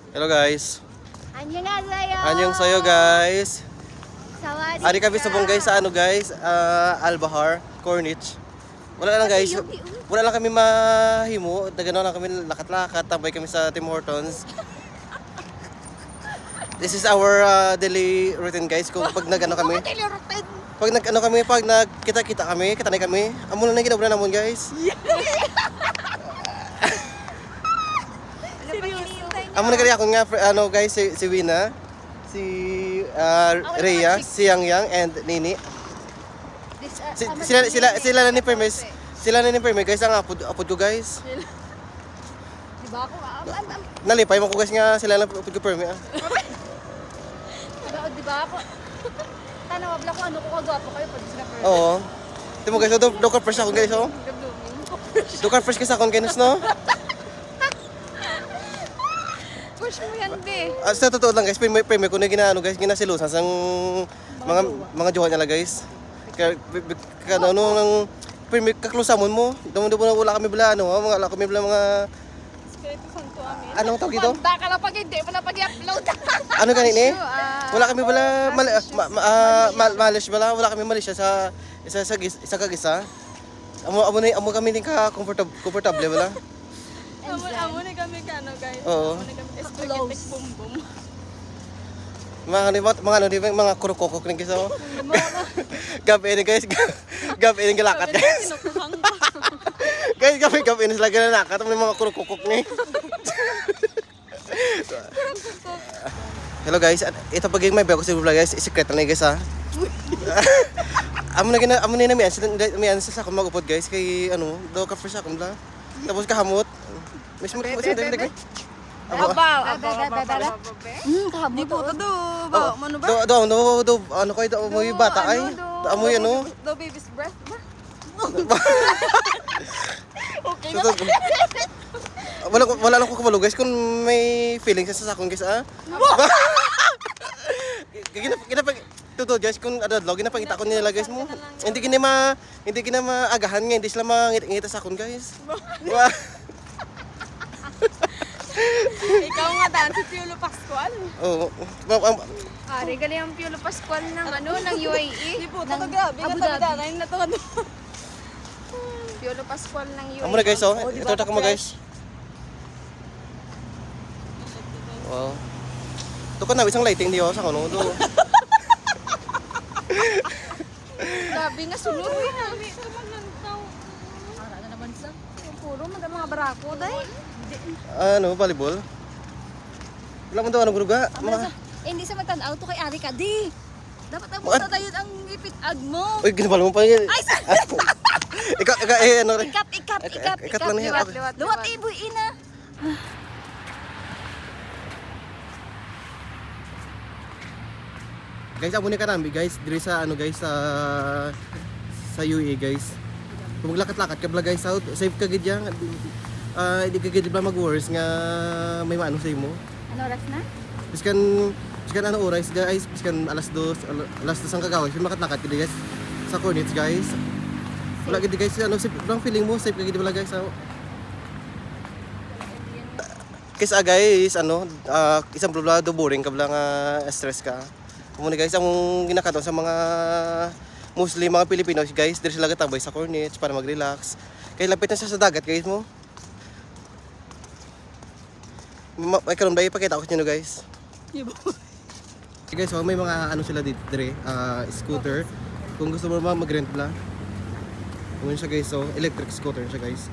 Hello guys. 안녕하세요. Anyong sayo guys. 사와디카. Ari kami sa guys sa ano guys, Albahar, Corniche. Wala lang guys. Wala lang kami mahimo. Nagano lang kami lakat-lakat, tambay kami sa Tim Hortons. This is our daily routine guys. Kung pag nagano kami, pag nagano kami, pag nagkita-kita kami, kitanay kami, amo na ginabra namon guys. Amo na kaya ako nga ano guys si Wina, si Rhea, si Yang and Nini. Sila na ni Permis. Sila na ni Permis guys ang apod ko guys. Diba ako? Nalipay mo ko guys nga sila na apod ko Permis. Diba ako? Tanawab lang ko ano ko kagwapo kayo pag sila first. Oo. Timo guys, do ka first ako guys oh. Do ka first kasi ako guys no. Push mo yan, be. Sa totoo lang guys, Permis ko na ginaano guys, ginasilusan sang mga jowa niya guys. Kaya ano nang Permis kaklusamon mo. Damo na wala kami bala ano, wala kami bala mga Espiritu Santo amin. anong tawag dito? Banda ka lang pag hindi mo na pag-upload. Ano ganito eh? Wala kami bala malis bala, wala kami malis sa isa kagisa. Amo kami din ka comfortable bala. Amo na kami kano, guys. Oo. Amo na kami spaghetti bum-bum. Mga kurukokok rin guys oh. Gabi ini guys. Gabi ini galakat guys. Guys, gabi ini sila galakat mga kurukokok ni. Hello guys, ito pagiging may bago sa vlog guys, secret na guys ha. Amo na miyan sa akong magupod guys kay ano, do ka first akong bla. Tapos kahamot. Mismo ko sa dali guys. Abaw. Di po to do. Ba, mano ba? Do ano koy do mo yung bata ay. Amoy ano? Do baby's breath ba? Okay So, wala lang ko kumalo guys kung may feelings sa sakon guys ah. Ginapag tuto guys kung ada vlog ginapakita ko nila guys mo. Hindi kina maagahan nga hindi sila mangita sa akon guys. Wow. Ikaw nga dan si Piolo Pascual. Oo. Regali ang Piolo Pascual ng ano, ng UAE. Di po to grabe Abu nga Dhabi. tabi na to. Piolo Pascual ng UAE. Amo na guys oh. Ito ta mo guys. Wow. To ka na isang lighting diyo sa kono do. Grabe nga sunod. Ano naman sa? Puro mga barako dai. Ano, volleyball? Wala mo daw anong gruga. Hindi sa matanaw to kay Ari ka di. Dapat ang puta tayo ang ipitag mo. Uy, ginabal mo pa yun. Ay, Ikaw, ano rin? ikat lang niya. Luwat iboy ina. Guys, amo ni kanambi guys, diri sa ano guys sa UAE guys. Kung maglakat-lakat ka bla guys, safe ka gid yan. Hindi ka gid bla mag-worse nga may maano sa imo. Ano oras na? Biskan ano oras guys, biskan alas 2 ang kagawas, yung lakat-lakat gid guys sa Corniche guys. Wala gid guys, ano safe lang feeling mo, safe ka gid bla guys. Kasi guys, ano, isang problema do boring ka bla nga stress ka. Kumuni guys, ang ginakaton sa mga Muslim, mga Pilipino guys, diri sila gatambay sa Corniche para mag-relax. Kaya lapit na siya sa dagat guys mo. Ay karon ba ipakita ko niyo guys. Guys, may mga ano sila dito dire, scooter. Kung gusto mo mag-rent bla. Kunin siya guys, so electric scooter siya guys.